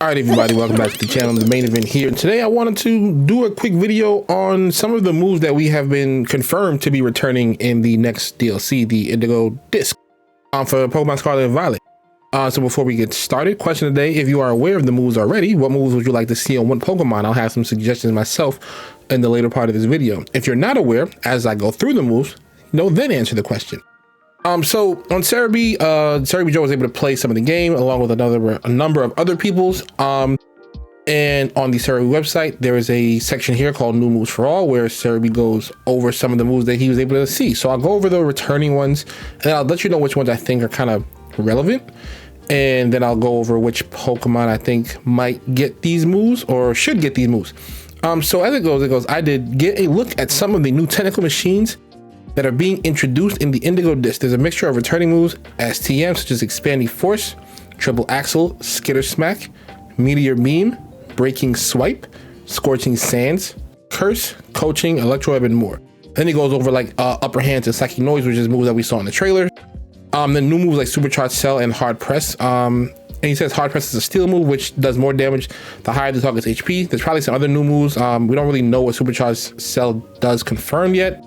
All right, everybody, welcome back to the channel, the main event here. Today I wanted to do a quick video on some of the moves that we have been confirmed to be returning in the next DLC, the Indigo Disc, for Pokemon Scarlet and Violet. So before we get started, question of the day: if you are aware of the moves already, what moves would you like to see on what Pokemon? I'll have some suggestions myself in the later part of this video. If you're not aware, as I go through the moves, then answer the question. So on Cerebi, Cerebi Joe was able to play some of the game along with a number of other people's. And on the Cerebi website, there is a section here called New Moves for All, where Cerebi goes over some of the moves that he was able to see. So I'll go over the returning ones, and I'll let you know which ones I think are kind of relevant. And then I'll go over which Pokemon I think might get these moves or should get these moves. So as it goes, I did get a look at some of the new technical machines that are being introduced in the Indigo Disc. There's a mixture of returning moves, STM, such as Expanding Force, Triple Axel, Skitter Smack, Meteor Beam, Breaking Swipe, Scorching Sands, Curse, Coaching, Electro Web, and more. Then he goes over like Upper Hands and Psychic Noise, which is moves that we saw in the trailer. The new moves like Supercharged Cell and Hard Press. And he says Hard Press is a steel move, which does more damage the higher the target's HP. There's probably some other new moves. We don't really know what Supercharged Cell does confirmed yet.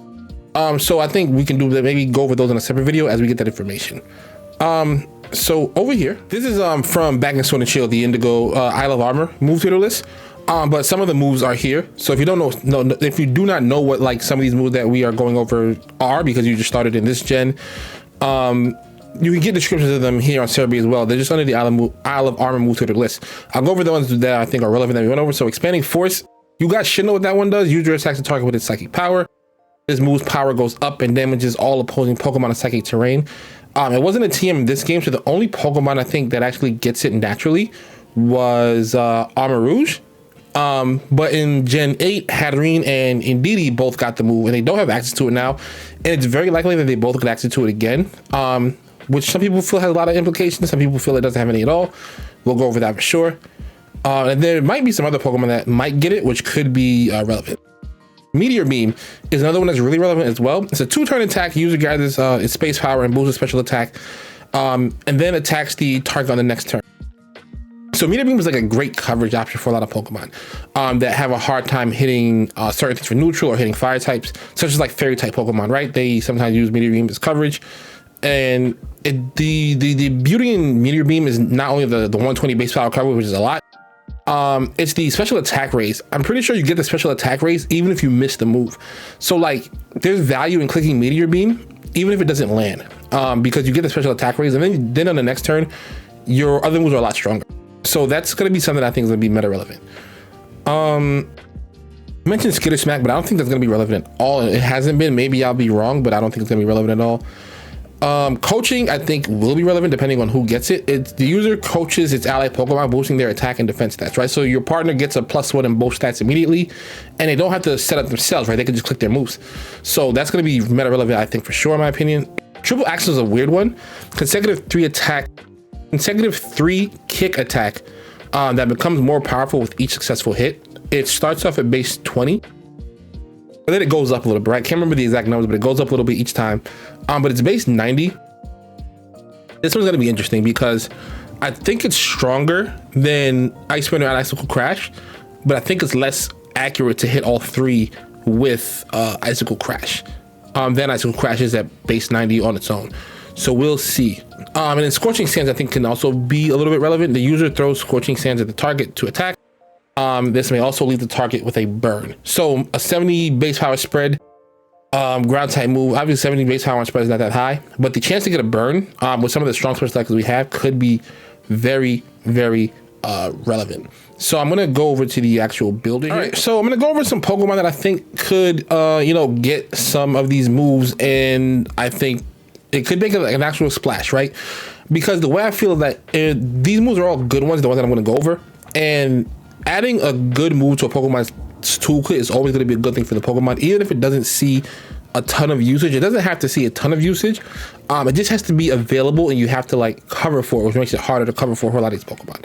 So I think we can do that, maybe go over those in a separate video as we get that information. So over here, this is from Back in Sword and Shield, the Indigo Isle of Armor move tutor list. But some of the moves are here. So if you don't know, if you do not know what like some of these moves that we are going over are, because you just started in this gen, you can get descriptions of them here on Cerebi as well. They're just under the Isle of Armor move tutor list. I'll go over the ones that I think are relevant that we went over. So Expanding Force, you guys should know what that one does. User attacks the target with its psychic power. This move's power goes up and damages all opposing Pokemon in psychic terrain. It wasn't a TM in this game, so the only Pokemon I think that actually gets it naturally was Armor Rouge. But in Gen 8, Hatterene and Indeedee both got the move, and they don't have access to it now. And it's very likely that they both get access to it again, which some people feel has a lot of implications. Some people feel it doesn't have any at all. We'll go over that for sure. And there might be some other Pokemon that might get it, which could be relevant. Meteor Beam is another one that's really relevant as well. It's a 2-turn attack. User gathers its space power and boosts a special attack, and then attacks the target on the next turn. So Meteor Beam is like a great coverage option for a lot of Pokemon that have a hard time hitting certain things for neutral or hitting fire types, such as like fairy type Pokemon, right? They sometimes use Meteor Beam as coverage. And the beauty in Meteor Beam is not only the 120 base power coverage, which is a lot. It's the special attack raise. I'm pretty sure you get the special attack raise even if you miss the move. So like there's value in clicking Meteor Beam even if it doesn't land, because you get the special attack raise, and then on the next turn your other moves are a lot stronger. So that's going to be something that I think is going to be meta relevant. I mentioned Skitter Smack, but I don't think that's going to be relevant at all. It hasn't been. Maybe I'll be wrong, but I don't think it's going to be relevant at all. Coaching, I think, will be relevant depending on who gets it. The user coaches its ally Pokemon, boosting their attack and defense stats, right? So your partner gets a +1 in both stats immediately, and they don't have to set up themselves, right? They can just click their moves. So that's going to be meta relevant, I think, for sure, in my opinion. Triple Axel is a weird one. Consecutive 3 kick attack that becomes more powerful with each successful hit. It starts off at base 20. And then it goes up a little bit, right? Can't remember the exact numbers, but it goes up a little bit each time. But it's base 90. This one's gonna be interesting because I think it's stronger than Ice Wind and Icicle Crash, but I think it's less accurate to hit all 3 with Icicle Crash. Then Icicle Crash is at base 90 on its own. So we'll see. And then Scorching Sands I think can also be a little bit relevant. The user throws Scorching Sands at the target to attack. This may also leave the target with a burn. So a 70 base power spread, ground type move. Obviously 70 base power on spread is not that high, but the chance to get a burn with some of the strong special attacks we have could be very, very relevant. So I'm gonna go over to the actual building. All right, so I'm gonna go over some Pokemon that I think could get some of these moves, and I think it could make an actual splash, right? Because the way I feel is that these moves are all good ones, the ones that I'm gonna go over, and adding a good move to a Pokemon's toolkit is always going to be a good thing for the Pokemon, even if it doesn't see a ton of usage. It doesn't have to see a ton of usage. It just has to be available, and you have to like cover for it, which makes it harder to cover for a lot of these Pokemon.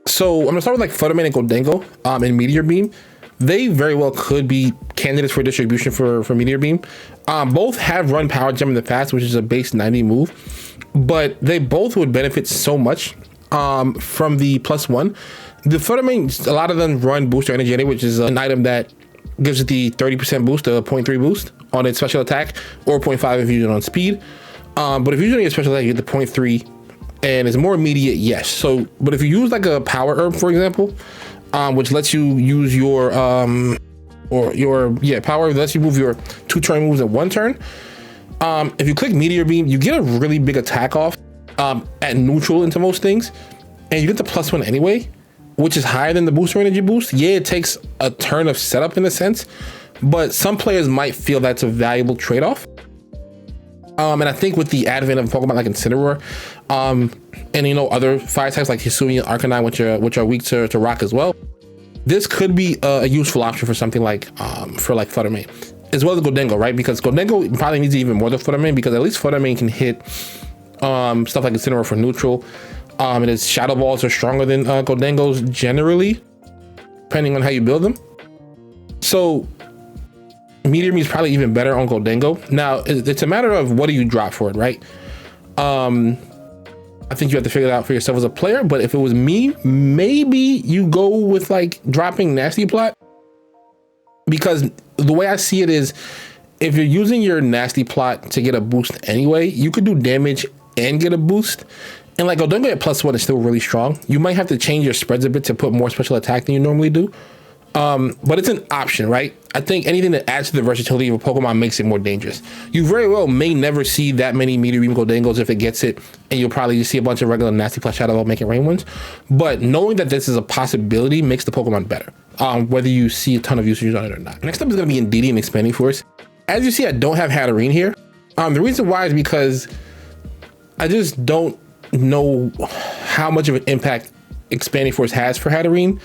So I'm gonna start with like Fluttermane and Goldengo and Meteor Beam. They very well could be candidates for distribution for Meteor Beam. Both have run Power Gem in the past, which is a base 90 move, but they both would benefit so much from the +1. The Flutter Mane, a lot of them run Booster Energy anyway, which is an item that gives it the 30% boost, the 0.3 boost on its special attack, or 0.5 if you use it on speed. But if you're using a special attack, you get the 0.3, and it's more immediate, yes. So, but if you use like a Power Herb, for example, which lets you use your Power Herb lets you move your 2 turn moves in 1 turn. If you click Meteor Beam, you get a really big attack off at neutral into most things, and you get the +1 anyway, which is higher than the Booster Energy boost. Yeah, it takes a turn of setup in a sense, but some players might feel that's a valuable trade-off. And I think with the advent of Pokemon like Incineroar, and you know, other fire types like Hisui and Arcanine, which are weak to rock as well, this could be a useful option for something like Flutter Mane, as well as Gholdengo, right? Because Gholdengo probably needs even more than Flutter Mane, because at least Flutter Mane can hit stuff like Incineroar for neutral. And its Shadow Balls are stronger than Gholdengo's generally, depending on how you build them. So Meteor Beam is probably even better on Gholdengo. Now, it's a matter of what do you drop for it, right? I think you have to figure it out for yourself as a player, but if it was me, maybe you go with like dropping Nasty Plot, because the way I see it is, if you're using your Nasty Plot to get a boost anyway, you could do damage and get a boost. And like Gholdengo at +1 is still really strong. You might have to change your spreads a bit to put more special attack than you normally do. But it's an option, right? I think anything that adds to the versatility of a Pokemon makes it more dangerous. You very well may never see that many Meteor Beam Gholdengos if it gets it, and you'll probably just see a bunch of regular Nasty Plot Shadow Ball making rain ones. But knowing that this is a possibility makes the Pokemon better, whether you see a ton of usage on it or not. Next up is going to be Indeedee and Expanding Force. As you see, I don't have Hatterene here. The reason why is because I just don't know how much of an impact Expanding Force has for Hatterene.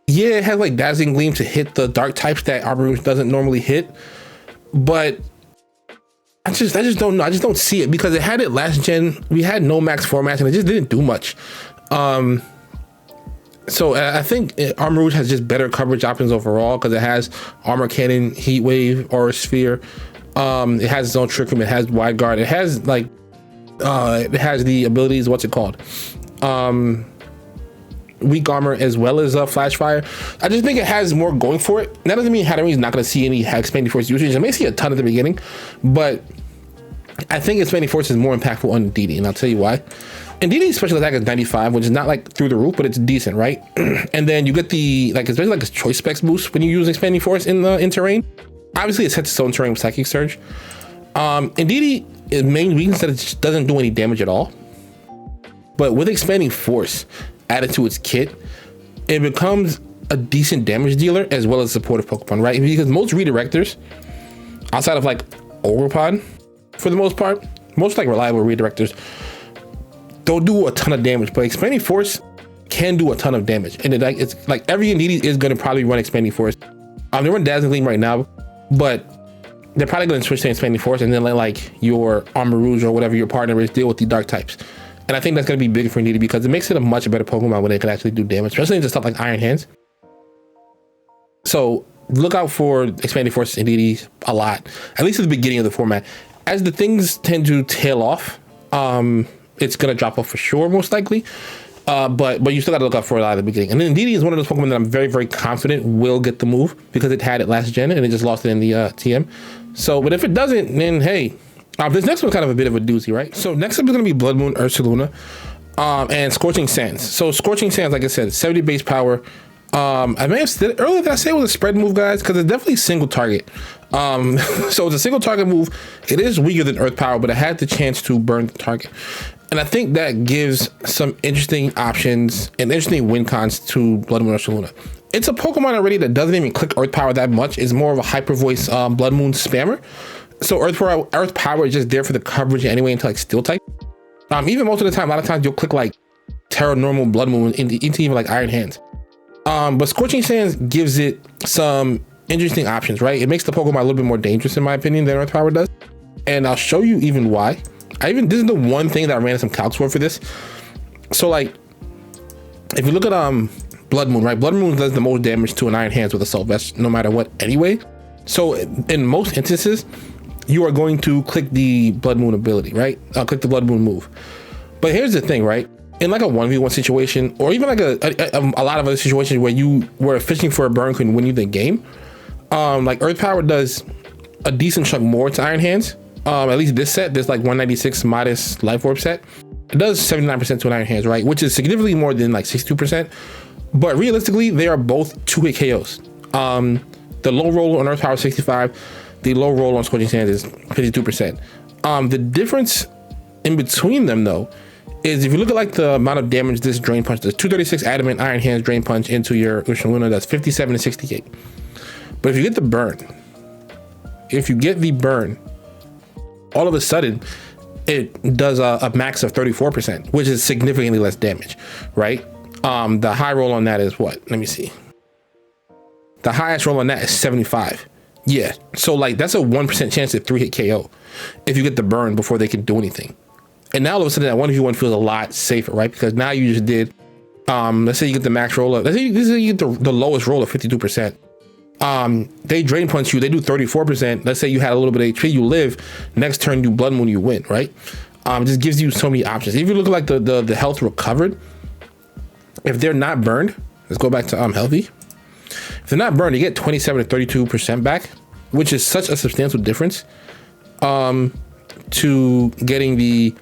Yeah, it has like Dazzling Gleam to hit the dark types that Armarouge doesn't normally hit, but I just don't know. I just don't see it, because it had it last gen. We had no max formats and it just didn't do much. So I think Armarouge has just better coverage options overall, because it has Armor Cannon, Heat Wave, Aura Sphere. It has its own Trick Room. It has Wide Guard. It has like it has the abilities. What's it called? Weak Armor, as well as Flash Fire. I just think it has more going for it. That doesn't mean Hatterene's not going to see any Expanding Force usage. I may see a ton at the beginning, but I think Expanding Force is more impactful on Indeedee, and I'll tell you why. Indeedee's special attack is 95, which is not like through the roof, but it's decent, right? And then you get the especially like a Choice Specs boost when you use Expanding Force in terrain. Obviously, it sets its own terrain with Psychic Surge. Indeedee, its main weakness is that it just doesn't do any damage at all. But with Expanding Force added to its kit, it becomes a decent damage dealer as well as supportive Pokemon, right? Because most redirectors, outside of like Ogerpon, for the most part, most like reliable redirectors, don't do a ton of damage, but Expanding Force can do a ton of damage. And it's like every Indeedee is going to probably run Expanding Force. They run Dazzling Gleam right now, but they're probably going to switch to Expanding Force and then let like your Armarouge or whatever your partner is deal with the dark types. And I think that's going to be big for Indeedee, because it makes it a much better Pokemon when it can actually do damage, especially into stuff like Iron Hands. So look out for Expanding Force Indeedee a lot, at least at the beginning of the format. As the things tend to tail off, it's going to drop off for sure, most likely. But you still got to look out for it at the beginning. And then Indeedee is one of those Pokemon that I'm very, very confident will get the move, because it had it last gen and it just lost it in the TM. So, but if it doesn't, then hey, this next one's kind of a bit of a doozy, right? So next up is going to be Blood Moon Ursaluna and Scorching Sands. So Scorching Sands, like I said, 70 base power. I may have said earlier that I say it was a spread move, guys, because it's definitely single target. So it's a single target move. It is weaker than Earth Power, but it had the chance to burn the target. And I think that gives some interesting options and interesting win cons to Blood Moon Ursaluna. It's a Pokemon already that doesn't even click Earth Power that much. It's more of a Hyper Voice Blood Moon spammer. So Earth Power is just there for the coverage anyway into like Steel type. Even most of the time, a lot of times you'll click like Terra Normal Blood Moon into even like Iron Hands. But Scorching Sands gives it some interesting options, right? It makes the Pokemon a little bit more dangerous in my opinion than Earth Power does. And I'll show you even why. This is the one thing that I ran some calcs for this. So like, if you look at Blood Moon, right? Blood Moon does the most damage to an Iron Hands with Assault Vest, no matter what anyway. So in most instances, you are going to click the Blood Moon ability, right? Click the Blood Moon move. But here's the thing, right? In like a 1v1 situation, or even like a lot of other situations where you were fishing for a burn can win you the game, like Earth Power does a decent chunk more to Iron Hands. At least this set, this like 196 modest Life Orb set, it does 79% to an Iron Hands, right? Which is significantly more than like 62%. But realistically, they are both 2-hit KOs. The low roll on Earth Power is 65. The low roll on Scorching Sands is 52%. The difference in between them though, is if you look at like the amount of damage this Drain Punch does, 236 Adamant Iron Hands Drain Punch into your Ursula Luna, that's 57 to 68. But if you get the burn, all of a sudden it does a max of 34%, which is significantly less damage, right? The high roll on that is what? Let me see. The highest roll on that is 75. Yeah, so like that's a 1% chance at 3-hit KO if you get the burn before they can do anything. And now all of a sudden that 1v1 feels a lot safer, right? Because now you just did, let's say you get the max roll up. Let's say you get the lowest roll of 52%. They Drain Punch you, they do 34%. Let's say you had a little bit of HP, you live. Next turn, you Blood Moon, you win, right? Just gives you so many options. If you look like the health recovered, if they're not burned, let's go back to healthy. If they're not burned, you get 27 to 32% back, which is such a substantial difference to getting the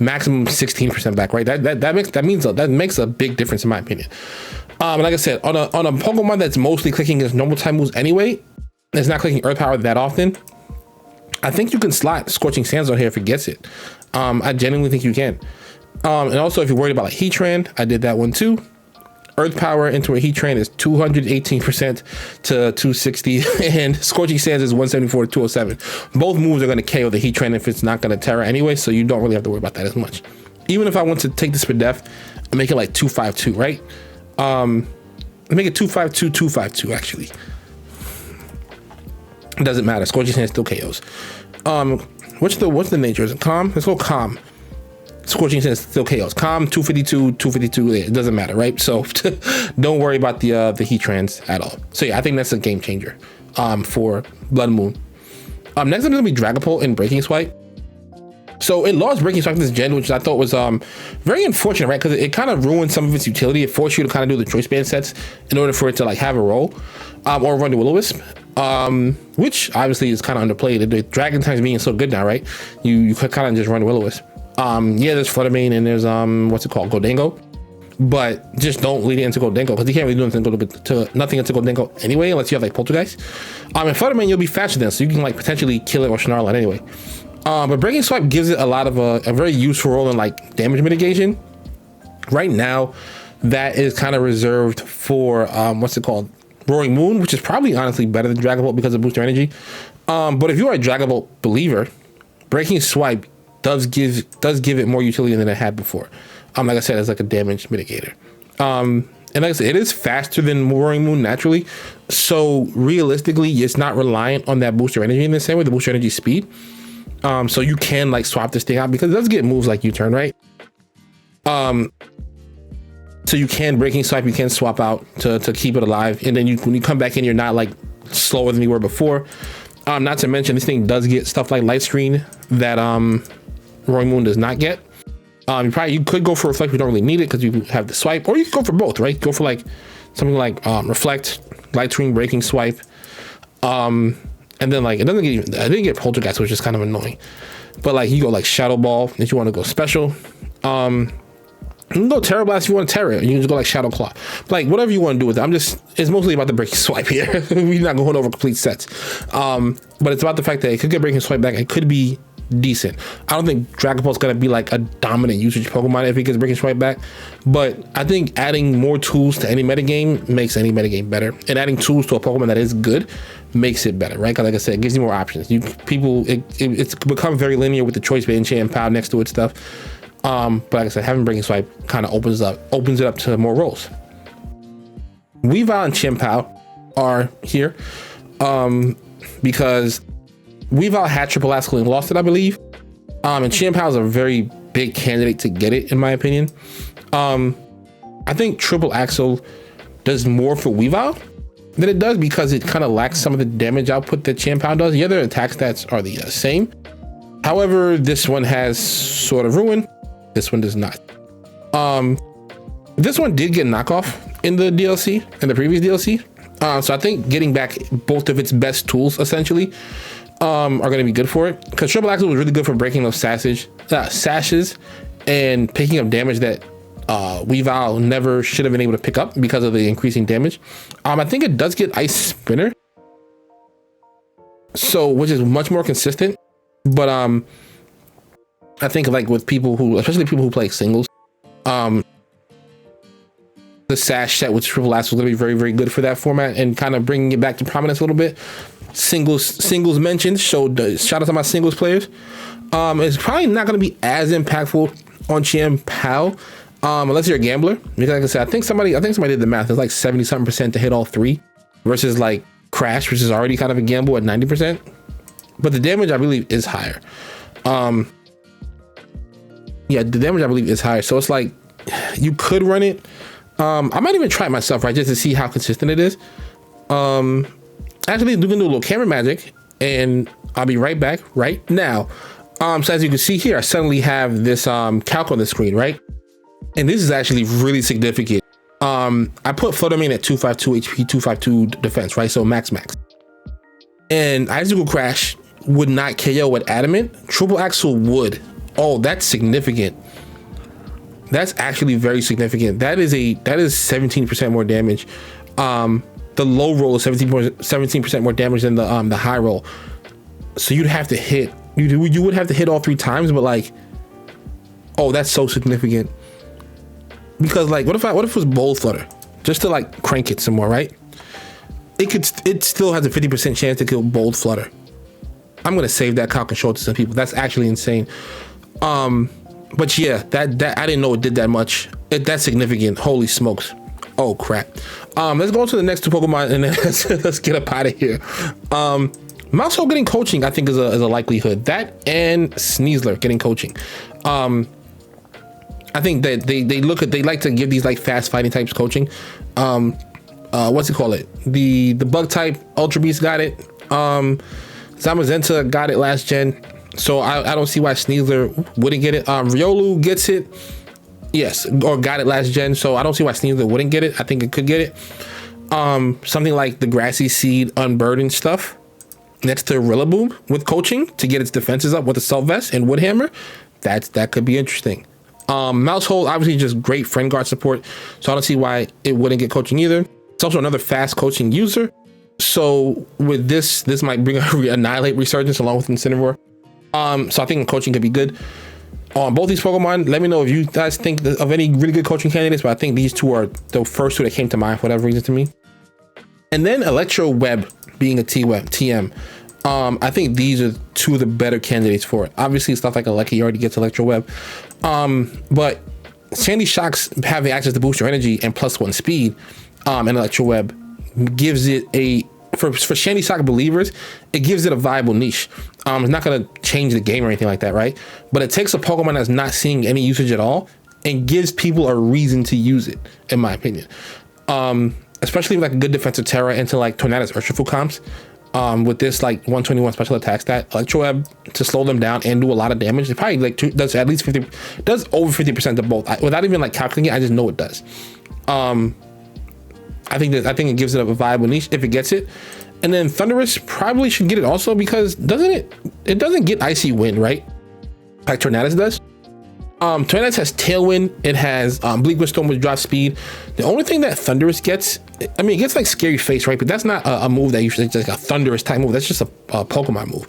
maximum 16% back, right? That makes a big difference in my opinion. Like I said, on a Pokemon that's mostly clicking his normal type moves anyway, it's not clicking Earth Power that often, I think you can slot Scorching Sands on here if it gets it. I genuinely think you can. And also if you're worried about like Heatran, I did that one too. Earth Power into a Heatran is 218% to 260, and Scorching Sands is 174 to 207. Both moves are going to KO the Heatran if it's not going to Terra anyway, so you don't really have to worry about that as much. Even if I want to take this for def and make it like 252, right? Make it 252, 252 actually. It doesn't matter. Scorching Sands still KOs. What's the nature? Is it calm? Let's go calm. Scorching Sands still KOs. Calm 252, 252. It doesn't matter, right? So don't worry about the Heatrans at all. So yeah, I think that's a game changer for Blood Moon. Next up is gonna be Dragapult and Breaking Swipe. So it lost Breaking Swipe this gen, which I thought was very unfortunate, right? Because it kind of ruined some of its utility. It forced you to kind of do the choice band sets in order for it to like have a role or run the Will-O-Wisp, which obviously is kind of underplayed. The Dragon Times being so good now, right? You could kind of just run Will-O-Wisp. Yeah, there's Fluttermane and there's what's it called, Goldango, but just don't lead it into Goldango because you can't really do nothing into Goldango anyway unless you have like Poltergeist. And Fluttermane you'll be faster than, so you can like potentially kill it or snarl it anyway. But Breaking Swipe gives it a lot of a very useful role in like damage mitigation. Right now, that is kind of reserved for what's it called, Roaring Moon, which is probably honestly better than Dragapult because of booster energy. But if you are a Dragapult believer, Breaking Swipe does give it more utility than it had before. Like I said, it's like a damage mitigator. And like I said, it is faster than Roaring Moon naturally. So realistically, it's not reliant on that booster energy in the same way, the booster energy speed. So you can like swap this thing out because it does get moves like U-turn, right? So you can Breaking Swipe, you can swap out to keep it alive. And then when you come back in, you're not like slower than you were before. Not to mention this thing does get stuff like Light Screen that Roaring Moon does not get. You could go for Reflect, you don't really need it because you have the swipe, or you could go for both, right? Go for like something like Reflect, Light Screen, Breaking Swipe, and then like I didn't get Poltergeist, which is kind of annoying. But like you go like Shadow Ball if you want to go special. You can go Terra Blast if you want to Terra. You can just go like Shadow Claw. Like whatever you want to do with it. It's mostly about the Breaking Swipe here. We're not going over complete sets. But it's about the fact that it could get Breaking Swipe back. It could be decent. I don't think Dragapult's gonna be like a dominant usage Pokemon if it gets Breaking Swipe back, but I think adding more tools to any metagame makes any metagame better, and adding tools to a Pokemon that is good makes it better, right? Because like I said, it gives you more options. It's become very linear with the choice band, Enchant and Pow next to it stuff. But like I said, having Breaking Swipe kind of opens it up to more roles. Weavile and Chien-Pao are here because Weavile had Triple Axel and lost it, I believe. And Chien-Pao is a very big candidate to get it, in my opinion. I think Triple Axel does more for Weavile than it does because it kind of lacks some of the damage output that Chien-Pao does. The other attack stats are the same. However, this one has Sword of Ruin, This one does not. This one did get knockoff in the DLC, in the previous DLC. So I think getting back both of its best tools essentially are going to be good for it, because Triple Axel was really good for breaking those sashes and picking up damage that Weavile never should have been able to pick up because of the increasing damage. I think it does get Ice Spinner, so which is much more consistent. But I think like with people who, especially people who play singles, the sash set with Triple Axel is going to be very, very good for that format and kind of bringing it back to prominence a little bit. Singles mentioned, shout out to my singles players. It's probably not going to be as impactful on Chien Pao, unless you're a gambler. Because like I said, I think somebody did the math. It's like 70-something% to hit all three versus like Crash, which is already kind of a gamble at 90%. But the damage I believe is higher. Yeah, the damage I believe is higher. So it's like you could run it. I might even try it myself, right, just to see how consistent it is. Actually, we can do a little camera magic, and I'll be right back right now. So as you can see here, I suddenly have this calc on the screen, right? And this is actually really significant. I put PokeMaineEvent at 252 HP, 252 defense, right? So max. And Icicle Crash would not KO with Adamant. Triple Axel would. Oh, that's significant. That's actually very significant. That is 17% more damage. The low roll is 17% more damage than the high roll. So you'd have to hit. You would have to hit all three times, but like, oh, that's so significant. Because like, what if it was Bold Flutter, just to like crank it some more, right? It still has a 50% chance to kill Bold Flutter. I'm gonna save that calc and show it to some people. That's actually insane. But yeah, that I didn't know it did that much. That's significant. Holy smokes. Oh crap. Let's go to the next two Pokemon and then let's get up out of here. Mousehole getting coaching, I think is a likelihood. That and Sneasler getting coaching. I think that they like to give these like fast fighting types coaching. What's it call it? The bug type Ultra Beast got it. Zamazenta got it last gen. So I don't see why Sneasler wouldn't get it. Riolu gets it, yes, or got it last gen. So I don't see why Sneasler wouldn't get it. I think it could get it. Something like the Grassy Seed Unburdened stuff next to Rillaboom with coaching to get its defenses up with Assault Vest and Wood Hammer. That could be interesting. Mousehole, obviously just great friend guard support. So I don't see why it wouldn't get coaching either. It's also another fast coaching user. So with this might bring a Annihilate Resurgence along with Incineroar. So I think coaching could be good on both these Pokemon. Let me know if you guys think of any really good coaching candidates, but I think these two are the first two that came to mind for whatever reason to me. And then Electro Web being a TM. I think these are two of the better candidates for it. Obviously stuff like Aleki already gets Electro Web. But Sandy Shocks having access to boost your energy and +1 speed, and Electro Web gives it for Shandy Shock believers, it gives it a viable niche. It's not going to change the game or anything like that, right? But it takes a Pokemon that's not seeing any usage at all and gives people a reason to use it, in my opinion. Especially with like a good defensive Terra into like Tornadus Urshifu comps. With this like 121 special attack stat, Electro Web to slow them down and do a lot of damage. It probably like does at least 50, does over 50% of both. Without even like calculating it, I just know it does. I think it gives it a viable niche if it gets it. And then Thunderous probably should get it also, because it doesn't get Icy Wind, right? Like Tornadus does. Tornadus has Tailwind. It has Bleak Windstorm with drop speed. The only thing that Thunderous gets, I mean, it gets like Scary Face, right? But that's not a move that usually, just like a Thunderous type move. That's just a Pokemon move.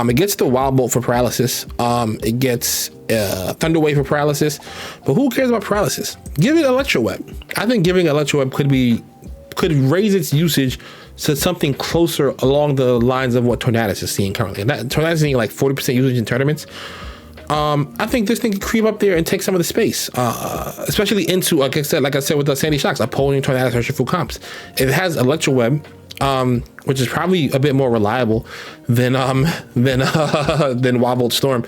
It gets the Wild Bolt for paralysis. It gets Thunder Wave for paralysis. But who cares about paralysis? Give it Electro Web. I think giving Electro Web could raise its usage to something closer along the lines of what Tornadus is seeing currently. And that Tornadus is seeing like 40% usage in tournaments. I think this thing could creep up there and take some of the space, especially into, like I said with the Sandy Shocks, opposing Tornadus Urshifu comps. It has Electro Web, which is probably a bit more reliable than Wild Bolt Storm.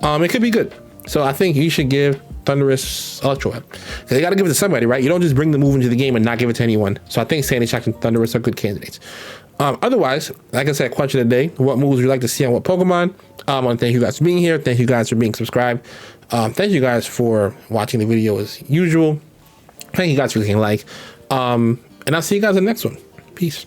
It could be good. So I think you should give Thunderous Electro Web. They got to give it to somebody, right? You don't just bring the move into the game and not give it to anyone. So I think Sandy Shocks and Thunderous are good candidates. Otherwise, like I said, question of the day: what moves would you like to see on what Pokemon? I want to thank you guys for being here. Thank you guys for being subscribed. Thank you guys for watching the video as usual. Thank you guys for clicking like, and I'll see you guys in the next one. Peace.